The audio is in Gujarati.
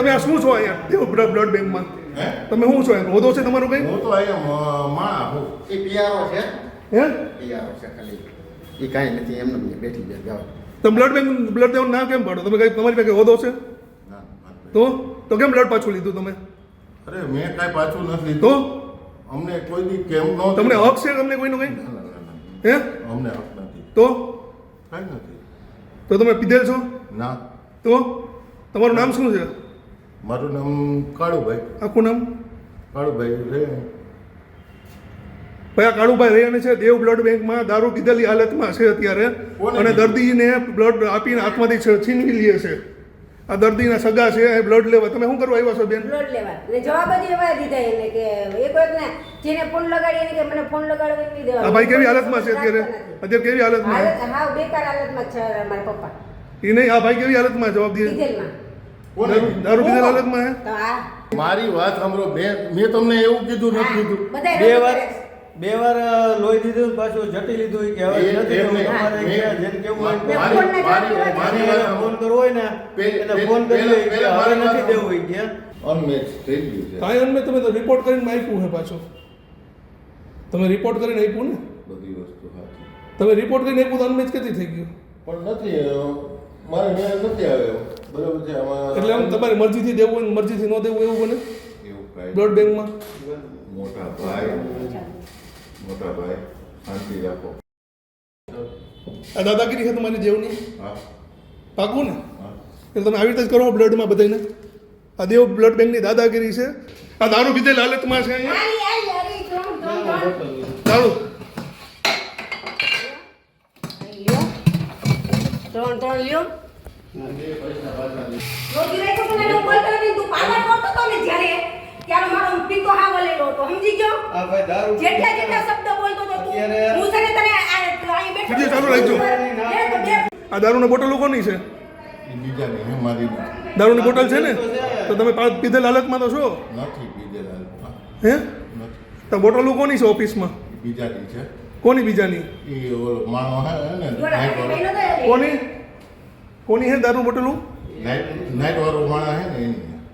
તમે આ શું છો અહીંયા દેવ બ્લડ બેંકમાં? તમે શું છો અહીંયા? હોદો છે તમારો કઈ? હું તો અહીંયા માણા હું. એ પીઆરઓ છે, હે પીઆરઓ છે ખાલી. એ કાંઈ નથી, એમને બેઠી જાય જાવ. તમે બ્લડ દેવાનું ના કેમ પાડો? તમે કઈ તમારી પાસે હોદો છે? ના, તો કેમ બ્લડ પાછું લીધું તમે? અરે મેં કાંઈ પાછું નથી તો લીધું. અમને કોઈ દી કેમ નો તમને હક છે તમને કોઈનો કઈ? હે અમને હક નથી, તો કાંઈ નથી. તો તમે પીધેલ છો? ના, તો તમારું નામ શું છે? મારું નામ કાળુભાઈ. આખું નામ? કાળુભાઈ રે. ભાઈ આ કાળુભાઈ રહીને છે દેવ બ્લડ બેંકમાં દારૂ પીધેલી હાલતમાં છે અત્યારે, અને દર્દીને બ્લડ આપીને હાથમાંથી છીનવી લે છે. આ દર્દીના સગા છે એ બ્લડ લેવા. તમે શું કરવા આવ્યા છો બેન? બ્લડ લેવા. એટલે જવાબ જ એવા દીધા એને કે એક વખત ને જેને ફોન લગાડી એને કે મને ફોન લગાડવા નથી દેવા. આ ભાઈ કેવી હાલતમાં છે અત્યારે? અત્યારે કેવી હાલતમાં? હા બેકાર હાલતમાં છે મારા પપ્પા. એ નહીં, આ ભાઈ કેવી હાલતમાં? જવાબ દે. ડીઝલમાં. દારૂ પીધેલ હાલતમાં હે? તો આ મારી વાત સાંભળો. મેં તમને એવું કીધું નથી કીધું. બધા બે વાર લોહી દીધું, પાછું જટી લીધું કે હવે નથી દેવું. તમારે જેમ કેવું હોય ફોન કરવો હોય ને એને ફોન કરી કે હવે નથી દેવું કે અનમેચ થઈ ગયું છે. કાંઈ અમને તમે તો રિપોર્ટ કરીને આપ્યું છે પાછો. તમે રિપોર્ટ કરીને આપ્યું ને? બધી વસ્તુ સાચી તમે રિપોર્ટ કરીને આપ્યું તો અનમેચ કેથી થઈ ગયું? પણ નથી મારે મેળ નથી આવ્યો. બરોબર છે આમાં. એટલે આમ તમારી મરજીથી દેવું હોય ને મરજીથી ન દેવું એવું બને એવું કાંઈ બ્લડ બેંકમાં? મોટા ભાઈ શાંતિ રાખો. આ દાદાગીરી છે તમારી દેવની? હા પાકું ને? હા. એટલે તમે આવી રીતે જ કરો બ્લડમાં બધાને? આ દેવ બ્લડ બેંકની દાદાગીરી છે. આ દારૂ પીધેલ હાલતમાં છે અહીંયા દારૂ. ત્રણ લ્યો. રોજી રાખ્યો તો મને બોલતો નથી. તું પાગલ કરતો તો ને જ્યારે ત્યારે મારો પીતો હા વલેલો હતો. સમજી ગયો? આ ભાઈ દારૂ જેટલા શબ્દ બોલતો તો તું હું છે ને તને અહીં બેઠો બીજે ચાલુ રાખજો. આ દારૂની બોટલો કોની છે? એ બીજાની હે, મારી દારૂની બોટલ છે ને? તો તમે પીધેલ હાલતમાં તો છો નથી. બીજા હે? નથી. તો બોટલો કોની છે ઓફિસમાં? બીજાની છે. કોની બીજાની? એ ઓલો માણો હે ને નાઈટ વાળો. કોની હે દારૂ બોટલું? નાઈટ વાળો માણસ હે ને એની.